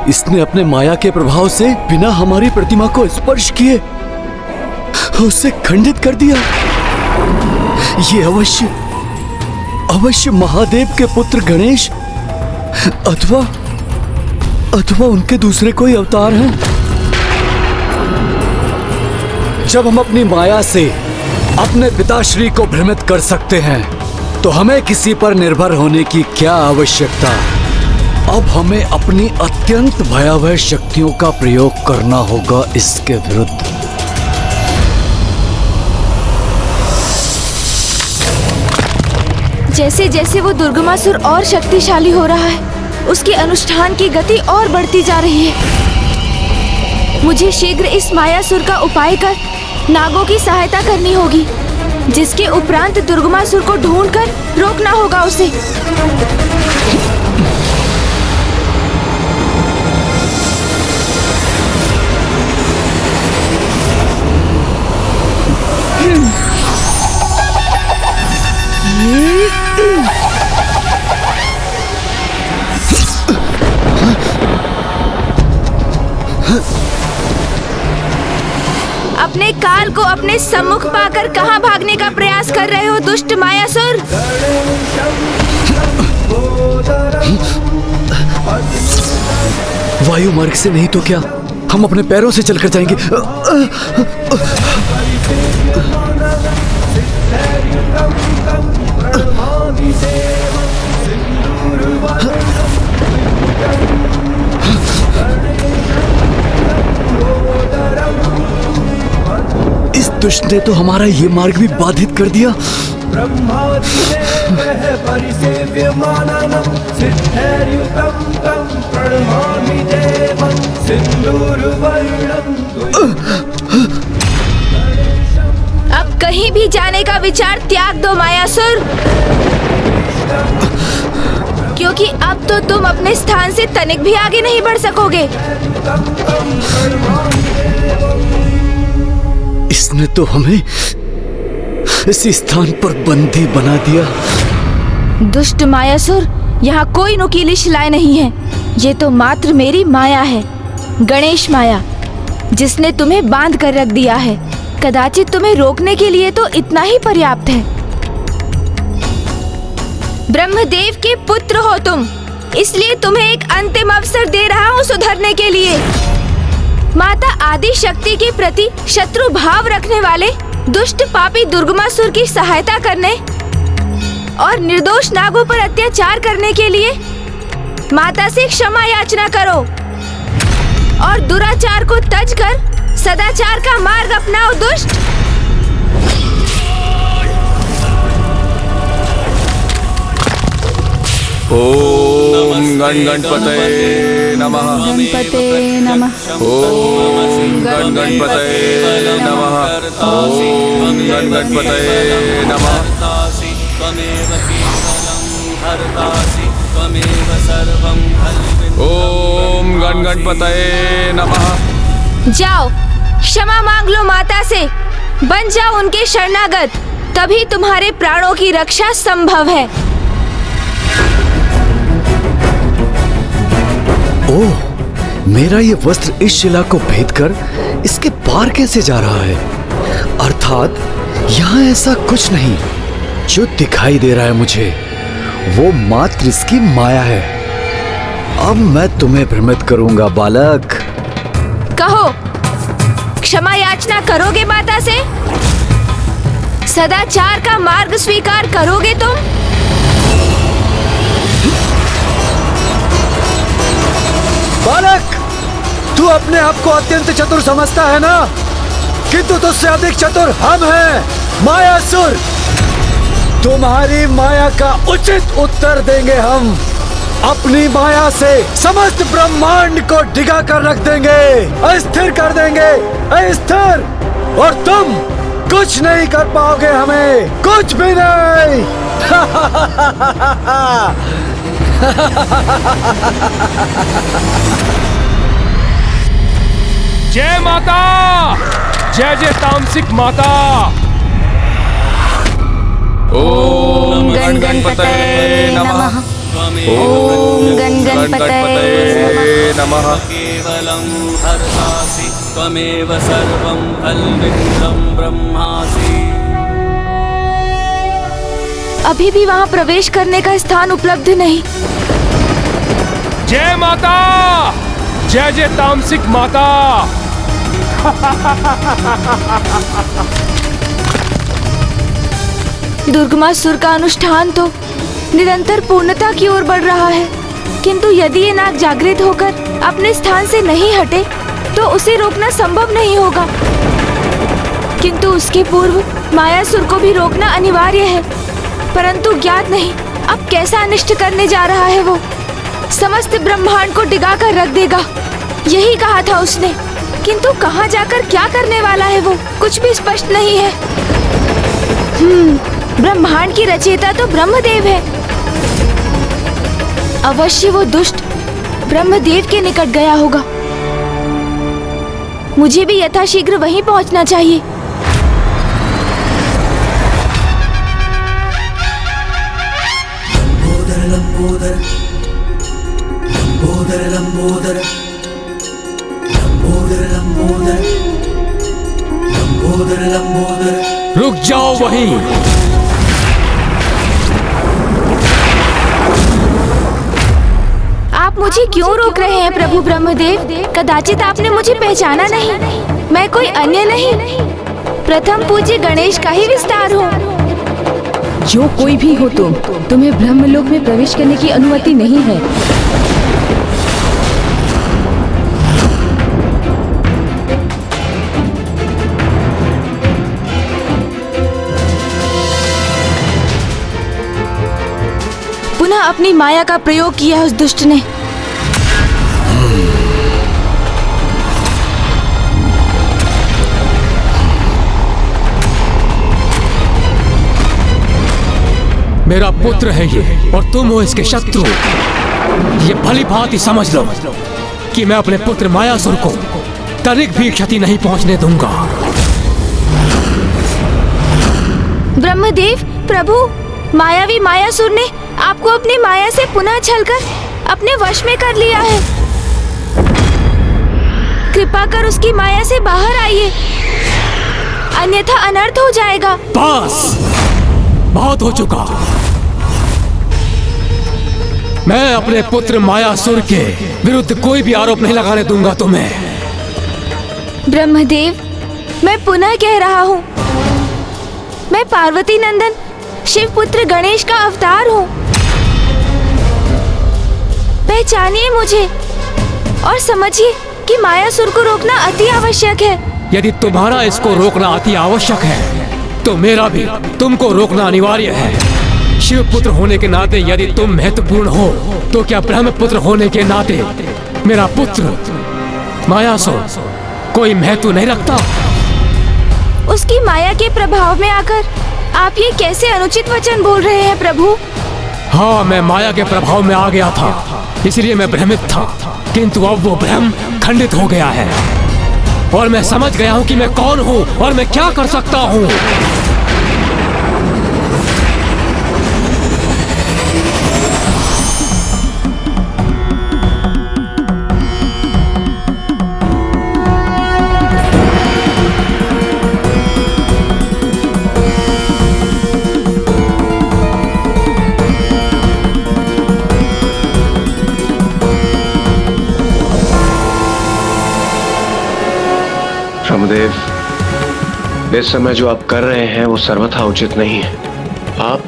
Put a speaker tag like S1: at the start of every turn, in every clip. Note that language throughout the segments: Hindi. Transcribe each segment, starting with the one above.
S1: इसने अपने माया के प्रभाव से बिना हमारी प्रतिमा को स्पर्श किए उसे खंडित कर दिया। ये अवश्य महादेव के पुत्र गणेश अथवा उनके दूसरे कोई अवतार हैं। जब हम अपनी माया से अपने पिताश्री को भ्रमित कर सकते हैं तो हमें किसी पर निर्भर होने की क्या आवश्यकता। अब हमें अपनी अत्यंत भयावह शक्तियों का प्रयोग करना होगा इसके विरुद्ध।
S2: जैसे जैसे वो दुर्गमासुर और शक्तिशाली हो रहा है, उसके अनुष्ठान की गति और बढ़ती जा रही है। मुझे शीघ्र इस मायासुर का उपाय कर नागों की सहायता करनी होगी, जिसके उपरांत दुर्गमासुर को ढूंढकर रोकना होगा उसे। अपने काल को अपने सम्मुख पाकर कहां भागने का प्रयास कर रहे हो दुष्ट मायासुर?
S1: वायु मार्ग से नहीं तो क्या हम अपने पैरों से चलकर जाएंगे। इस दुष्ट ने तो हमारा ये मार्ग भी बाधित कर दिया।
S2: अब कहीं भी जाने का विचार त्याग दो मायासुर, क्योंकि अब तो तुम अपने स्थान से तनिक भी आगे नहीं बढ़ सकोगे।
S1: इसने तो हमें इसी स्थान पर बंदी बना दिया।
S2: दुष्ट मायासुर, यहाँ कोई नुकीली शिलाएं नहीं है। ये तो मात्र मेरी माया है, गणेश माया, जिसने तुम्हें बांध कर रख दिया है। कदाचित तुम्हें रोकने के लिए तो इतना ही पर्याप्त है। ब्रह्मदेव के पुत्र हो तुम, इसलिए तुम्हें एक अंतिम अवसर दे रहा हूँ सुधरने के लिए। माता आदि शक्ति के प्रति शत्रु भाव रखने वाले दुष्ट पापी दुर्गमासुर की सहायता करने और निर्दोष नागों पर अत्याचार करने के लिए माता से क्षमा याचना करो और दुराचार को तज कर सदाचार का मार्ग अपनाओ दुष्ट।
S3: ओम गणपतये नमः।
S2: गणपते नमः।
S3: ओम गणपतये नमः। ओम गणपतये नमः। ओम गणपतये नमः।
S2: जाओ, क्षमा मांग लो माता से, बन जाओ उनके शरणागत, तभी तुम्हारे प्राणों की रक्षा संभव है।
S1: ओह, मेरा ये वस्त्र इस शिला को भेदकर इसके पार कैसे जा रहा है? अर्थात यहाँ ऐसा कुछ नहीं जो दिखाई दे रहा है मुझे, वो मात्र इसकी माया है। अब मैं तुम्हें भ्रमित करूंगा बालक।
S2: कहो, क्षमा याचना करोगे माता से? सदाचार का मार्ग स्वीकार करोगे तुम?
S1: बालक, तू अपने आप को अत्यंत चतुर समझता है ना, किंतु तुझसे अधिक चतुर हम हैं, मायासुर। तुम्हारी माया का उचित उत्तर देंगे हम। अपनी माया से समस्त ब्रह्मांड को डिगा कर रख देंगे, अस्थिर कर देंगे, अस्थिर। और तुम कुछ नहीं कर पाओगे हमें, कुछ भी नहीं।
S4: जय माता, जय जय तामसिक माता।
S3: ओम गणपतये नमः। ओम गणपतये नमः।
S5: केवलं हर्षासि त्वमेव सर्वं खल्विदं ब्रह्मासि।
S2: अभी भी वहाँ प्रवेश करने का स्थान उपलब्ध नहीं।
S4: जय माता, जय जय तामसिक माता।
S2: दुर्गमासुर का अनुष्ठान तो निरंतर पूर्णता की ओर बढ़ रहा है, किंतु यदि ये नाग जागृत होकर अपने स्थान से नहीं हटे तो उसे रोकना संभव नहीं होगा। किंतु उसके पूर्व मायासुर को भी रोकना अनिवार्य है, परंतु ज्ञात नहीं अब कैसा अनिष्ट करने जा रहा है। वो समस्त ब्रह्मांड को डिगा कर रख देगा, यही कहा था उसने, किंतु कहाँ जाकर क्या करने वाला है वो कुछ भी स्पष्ट नहीं है। ब्रह्मांड की रचयिता तो ब्रह्मदेव है। अवश्य वो दुष्ट ब्रह्मदेव के निकट गया होगा। मुझे भी यथाशीघ्र वहीं पहुंचना चाहिए।
S6: लंबोदर लंबोदर लंबोदर लंबोदर लंबोदर लंबोदर लंबोदर।
S4: रुक जाओ वहीं।
S2: आप मुझे क्यों रोक रहे हैं प्रभु ब्रह्मदेव? कदाचित आपने मुझे पहचाना नहीं। मैं कोई अन्य नहीं, प्रथम पूज्य गणेश का ही विस्तार हूँ।
S7: जो कोई भी हो तुम्हें ब्रह्मलोक में प्रवेश करने की अनुमति नहीं है।
S2: पुनः अपनी माया का प्रयोग किया उस दुष्ट ने।
S4: मेरा पुत्र है ये और तुम हो इसके शत्रु। ये भली भांति समझ लो कि मैं अपने पुत्र मायासुर को तनिक भी क्षति नहीं पहुंचने दूंगा।
S2: ब्रह्मदेव प्रभु, मायावी मायासुर ने आपको अपनी माया से पुनः छलकर अपने वश में कर लिया है। कृपा कर उसकी माया से बाहर आइए, अन्यथा अनर्थ हो जाएगा।
S4: बस बहुत हो चुका। मैं अपने पुत्र मायासुर के विरुद्ध कोई भी आरोप नहीं लगाने दूंगा तुम्हें।
S2: ब्रह्मदेव, मैं पुनः कह रहा हूँ, मैं पार्वती नंदन शिव पुत्र गणेश का अवतार हूँ। पहचानिए मुझे और समझिए कि मायासुर को रोकना अति आवश्यक है।
S4: यदि तुम्हारा इसको रोकना अति आवश्यक है तो मेरा भी तुमको रोकना अनिवार्य है। शिव पुत्र होने के नाते यदि तुम महत्वपूर्ण हो तो क्या ब्रह्म पुत्र होने के नाते मेरा पुत्र मायासुर कोई महत्व नहीं रखता?
S2: उसकी माया के प्रभाव में आकर आप ये कैसे अनुचित वचन बोल रहे हैं प्रभु?
S4: हाँ, मैं माया के प्रभाव में आ गया था, इसलिए मैं भ्रमित था, किंतु अब वो भ्रम खंडित हो गया है और मैं समझ गया हूँ कि मैं कौन हूँ और मैं क्या कर सकता हूँ।
S8: ब्रह्मदेव, इस समय जो आप कर रहे हैं वो सर्वथा उचित नहीं है। आप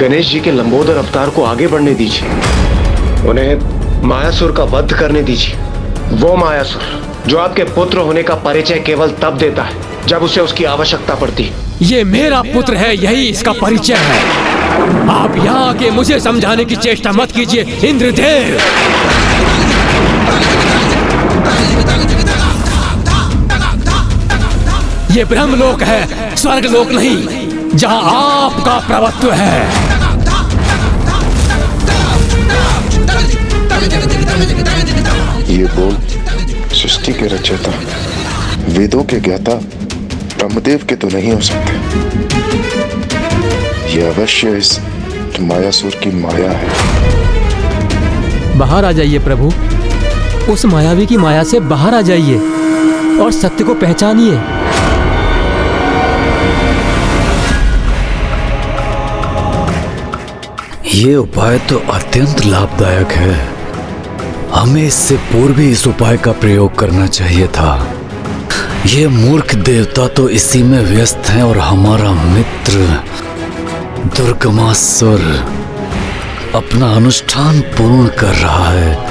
S8: गणेश जी के लंबोदर अवतार को आगे बढ़ने दीजिए, उन्हें मायासुर का वध करने दीजिए। वो मायासुर जो आपके पुत्र होने का परिचय केवल तब देता है जब उसे उसकी आवश्यकता पड़ती है।
S4: ये मेरा पुत्र है, यही इसका परिचय है। आप यहाँ आके मुझे समझाने की चेष्टा मत कीजिए इंद्रदेव। ये ब्रह्मलोक है, स्वर्गलोक नहीं, जहाँ आपका प्रभुत्व है।
S9: ये बोल सृष्टि के रचयिता, वेदों के ज्ञाता ब्रह्मदेव के तो नहीं हो सकते। ये अवश्य इस मायासुर की माया है।
S10: बाहर आ जाइए प्रभु,
S4: उस मायावी की माया से बाहर आ जाइए और सत्य को पहचानिए।
S1: ये उपाय तो अत्यंत लाभदायक है। हमें इससे पूर्व ही इस उपाय का प्रयोग करना चाहिए था। ये मूर्ख देवता तो इसी में व्यस्त हैं और हमारा मित्र दुर्गमासुर अपना अनुष्ठान पूर्ण कर रहा है।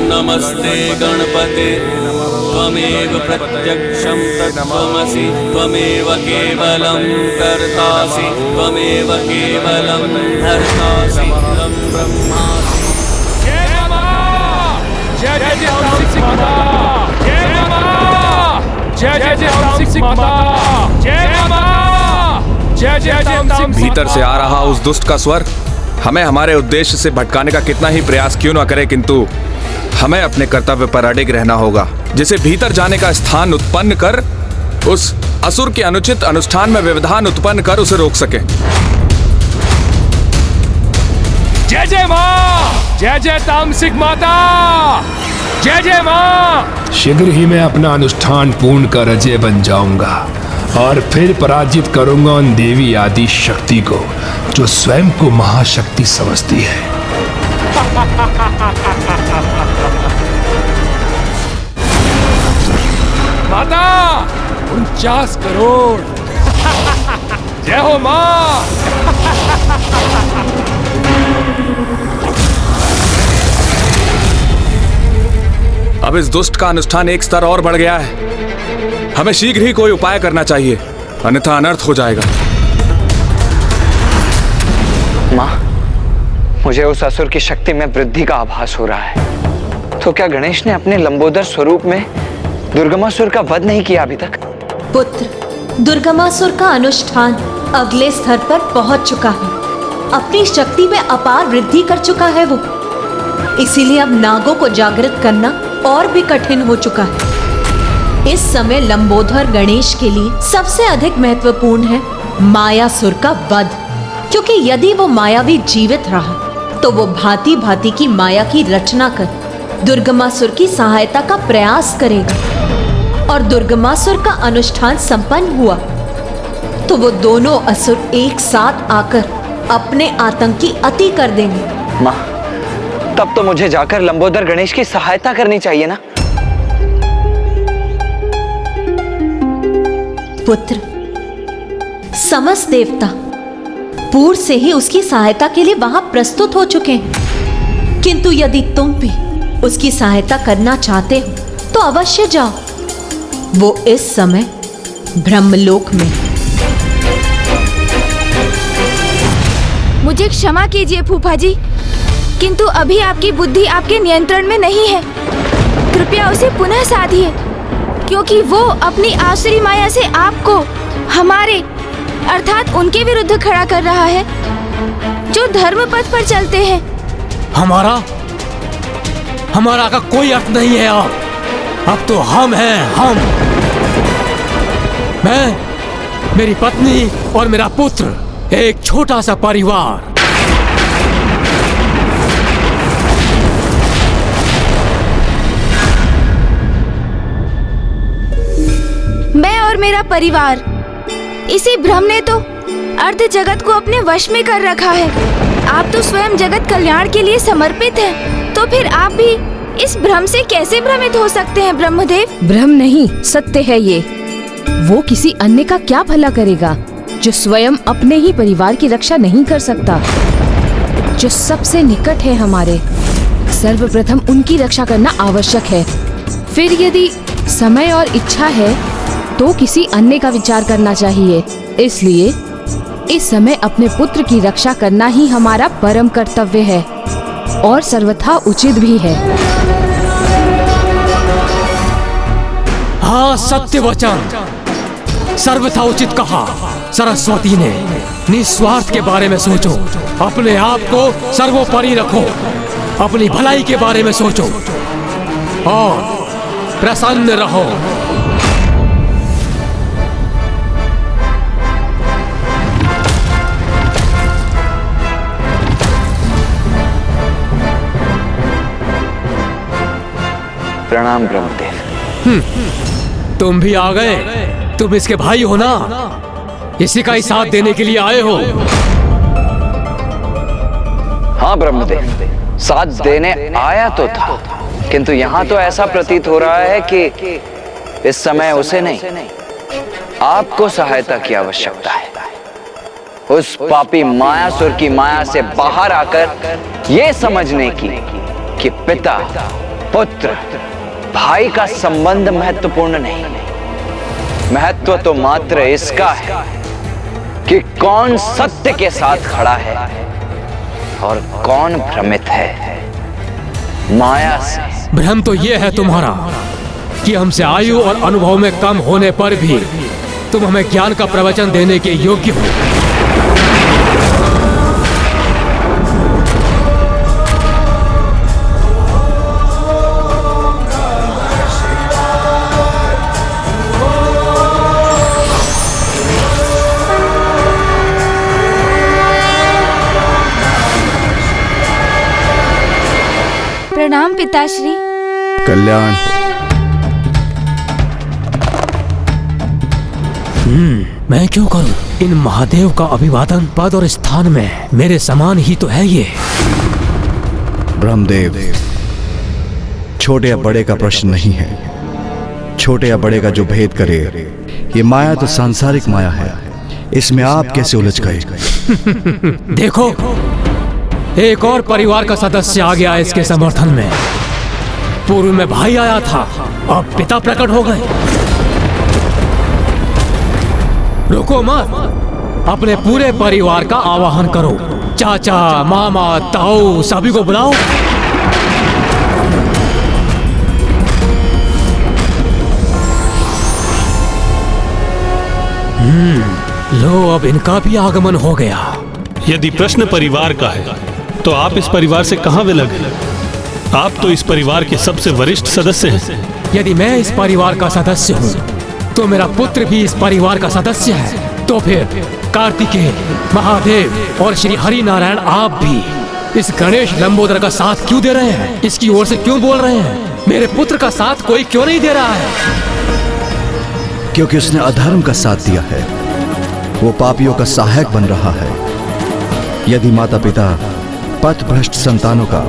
S5: नमस्ते गणपते त्वमेव प्रत्यक्षं तत्त्वमसि त्वमेव केवलं कर्तासि त्वमेव केवलं धर्तासि त्वं ब्रह्मासि।
S4: जय मां! जय जय जय तामसिक माता! जय मां! जय जय जय तामसिक माता! जय मां! जय जय तामसिक।
S3: भीतर से आ रहा उस दुष्ट का स्वर हमें हमारे उद्देश्य से भटकाने का कितना ही प्रयास क्यों न करे, किंतु हमें अपने कर्तव्य पर अडिग रहना होगा, जिसे भीतर जाने का स्थान उत्पन्न कर उस असुर के अनुचित अनुष्ठान में व्यवधान उत्पन्न कर उसे रोक सके।
S4: जय जय मां! जय जय तामसिक माता! जय जय मां!
S10: शीघ्र ही मैं अपना अनुष्ठान पूर्ण कर अजय बन जाऊंगा और फिर पराजित करूंगा उन देवी आदि शक्ति को जो स्वयं को महाशक्ति समझती है।
S4: माता 49 करोड़। जय हो मां।
S3: अब इस दुष्ट का अनुष्ठान एक स्तर और बढ़ गया है। हमें शीघ्र ही कोई उपाय करना चाहिए, अन्यथा अनर्थ हो जाएगा।
S11: माँ, मुझे उस असुर की शक्ति में वृद्धि का आभास हो रहा है। तो क्या गणेश ने अपने लंबोदर स्वरूप में दुर्गमासुर का वध नहीं किया अभी तक?
S12: पुत्र, दुर्गमासुर का अनुष्ठान अगले स्तर पर पहुंच चुका है। अपनी शक्ति में अपार वृद्धि कर चुका है वो। इसीलिए अब नागों को जागृत करना और भी कठिन हो चुका है। इस समय लंबोदर गणेश के लिए सबसे अधिक महत्वपूर्ण है मायासुर का वध, क्योंकि यदि वो मायावी जीवित रहा तो वो भांति भांति की माया की रचना कर दुर्गमासुर की सहायता का प्रयास करेगा, और दुर्गमासुर का अनुष्ठान संपन्न हुआ तो वो दोनों असुर एक साथ आकर अपने आतंक की अति कर देंगे।
S11: माँ, तब तो मुझे जाकर लंबोदर गणेश की सहायता करनी चाहिए ना?
S12: पुत्र, समस्त देवता पूर्व से ही उसकी सहायता के लिए वहां प्रस्तुत हो चुके हैं, किंतु यदि तुम भी उसकी सहायता करना चाहते हो तो अवश्य जाओ। वो इस समय ब्रह्मलोक में।
S2: मुझे क्षमा कीजिए फूफा जी, किंतु अभी आपकी बुद्धि आपके नियंत्रण में नहीं है। कृपया उसे पुनः साधिए, क्योंकि वो अपनी आसुरी माया से आपको हमारे अर्थात उनके विरुद्ध खड़ा कर रहा है, जो धर्म पथ पर चलते हैं।
S4: हमारा का कोई अर्थ नहीं है। अब तो हम हैं, हम। मैं, मेरी पत्नी और मेरा पुत्र, एक छोटा सा परिवार।
S2: मैं और मेरा परिवार, इसी भ्रम ने तो अर्ध जगत को अपने वश में कर रखा है। आप तो स्वयं जगत कल्याण के लिए समर्पित हैं, तो फिर आप भी इस भ्रम से कैसे भ्रमित हो सकते हैं ब्रह्मदेव?
S7: भ्रम नहीं, सत्य है ये। वो किसी अन्य का क्या भला करेगा जो स्वयं अपने ही परिवार की रक्षा नहीं कर सकता, जो सबसे निकट है हमारे। सर्वप्रथम उनकी रक्षा करना आवश्यक है, फिर यदि समय और इच्छा है तो किसी अन्य का विचार करना चाहिए। इसलिए इस समय अपने पुत्र की रक्षा करना ही हमारा परम कर्तव्य है और सर्वथा उचित भी है।
S4: हाँ, सत्य वचन, सर्वथा उचित कहा। सरस्वती ने निस्वार्थ के बारे में सोचो, अपने आप को सर्वोपरि रखो, अपनी भलाई के बारे में सोचो और प्रसन्न रहो।
S11: प्रणाम ब्रह्मदेव।
S4: तुम भी आ गए। तुम इसके भाई हो ना, इसी का ही साथ देने के लिए आए हो।
S11: हाँ ब्रह्मदेव, साथ देने आया तो था, किंतु यहाँ तो ऐसा प्रतीत हो रहा है कि इस समय उसे नहीं, आपको सहायता की आवश्यकता है। उस पापी मायासुर की माया से बाहर आकर ये समझने की कि पिता पुत्र भाई का संबंध महत्वपूर्ण नहीं, महत्व तो मात्र इसका है कि कौन सत्य के साथ खड़ा है और कौन भ्रमित है माया से।
S4: भ्रम तो ये है तुम्हारा कि हमसे आयु और अनुभव में कम होने पर भी तुम हमें ज्ञान का प्रवचन देने के योग्य हो।
S2: प्रणाम पिताश्री।
S1: कल्याण हो।
S4: मैं क्यों करूं? इन महादेव का अभिवादन पद और स्थान में मेरे समान ही तो है ये।
S1: ब्रह्मदेव, छोटे या बड़े का प्रश्न नहीं है। छोटे या बड़े का जो भेद करे, ये माया तो सांसारिक माया है, इसमें आप कैसे उलझ गए?
S4: देखो, एक और परिवार का सदस्य आ गया इसके समर्थन में। पूर्व में भाई आया था, अब पिता प्रकट हो गए। रुको मत, अपने पूरे परिवार का आवाहन करो। चाचा, मामा, ताऊ सभी को बुलाओ। लो, अब इनका भी आगमन हो गया।
S13: यदि प्रश्न परिवार का है तो आप इस परिवार से कहां विलग हैं? आप तो इस परिवार के सबसे वरिष्ठ सदस्य हैं।
S4: यदि मैं इस परिवार का सदस्य हूँ तो मेरा पुत्र भी इस परिवार का सदस्य है। तो फिर कार्तिकेय, महादेव और श्री हरि नारायण आप भी इस गणेश लंबोदर का साथ क्यों दे रहे हैं? इसकी ओर से क्यों बोल रहे हैं? मेरे पुत्र का साथ कोई क्यों नहीं दे रहा है?
S1: क्योंकि उसने अधर्म का साथ दिया है, वो पापियों का सहायक बन रहा है। यदि माता पिता पथ भ्रष्ट संतानों का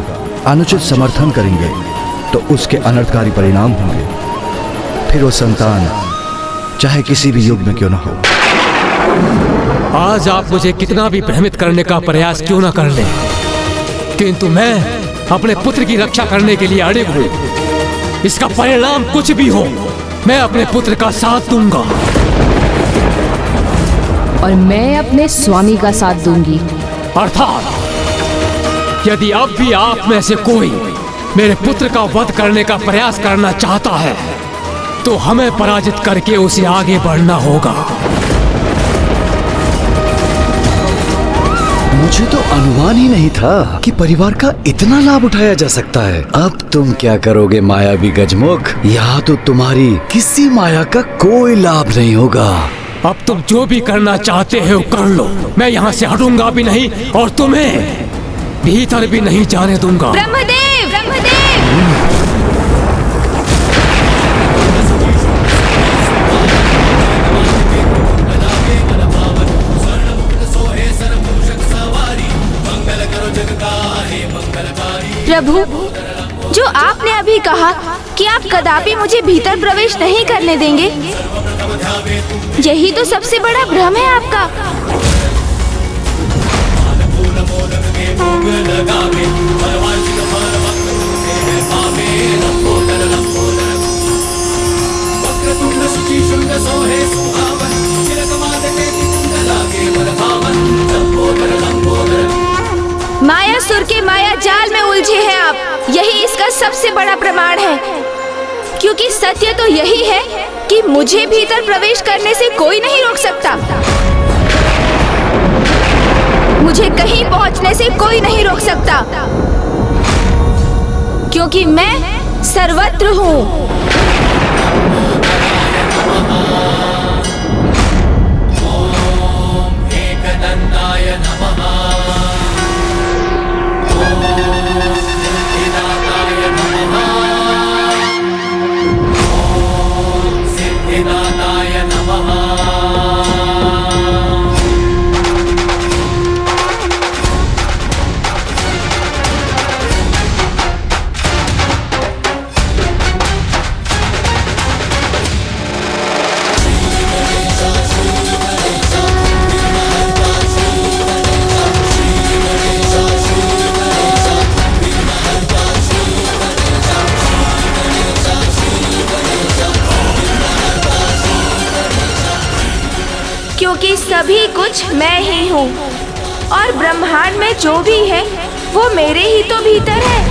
S1: अनुचित समर्थन करेंगे तो उसके अनर्थकारी परिणाम होंगे। फिर वो संतान चाहे किसी भी युग में क्यों ना हो।
S4: आज आप मुझे कितना भी भ्रमित करने का प्रयास क्यों ना कर ले, किंतु मैं अपने पुत्र की रक्षा करने के लिए अड़िग हूँ। इसका परिणाम कुछ भी हो, मैं अपने पुत्र का साथ दूंगा।
S7: और मैं अपने स्वामी का साथ दूंगी।
S4: अर्थात यदि अब भी आप में से कोई मेरे पुत्र का वध करने का प्रयास करना चाहता है तो हमें पराजित करके उसे आगे बढ़ना होगा।
S1: मुझे तो अनुमान ही नहीं था कि परिवार का इतना लाभ उठाया जा सकता है। अब तुम क्या करोगे मायावी गजमुख? यहाँ तो तुम्हारी किसी माया का कोई लाभ नहीं होगा।
S4: अब तुम जो भी करना चाहते हो कर लो, मैं यहाँ से हटूंगा भी नहीं और तुम्हें भीतर भी नहीं जाने दूंगा।
S2: ब्रह्मदेव, ब्रह्मदेव! प्रभु, जो आपने अभी कहा कि आप कदापि मुझे भीतर प्रवेश नहीं करने देंगे, यही तो सबसे बड़ा भ्रम है आपका। मायासुर के माया जाल में उलझे हैं आप, यही इसका सबसे बड़ा प्रमाण है। क्योंकि सत्य तो यही है कि मुझे भीतर प्रवेश करने से कोई नहीं रोक सकता। मुझे कहीं पहुंचने से कोई नहीं रोक सकता, क्योंकि मैं सर्वत्र हूँ। सभी कुछ मैं ही हूँ और ब्रह्मांड में जो भी है वो मेरे ही तो भीतर है।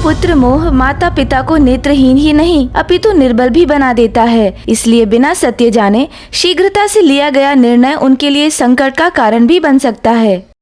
S2: पुत्र मोह माता पिता को नेत्रहीन ही नहीं अपितु निर्बल भी बना देता है। इसलिए बिना सत्य जाने शीघ्रता से लिया गया निर्णय उनके लिए संकट का कारण भी बन सकता है।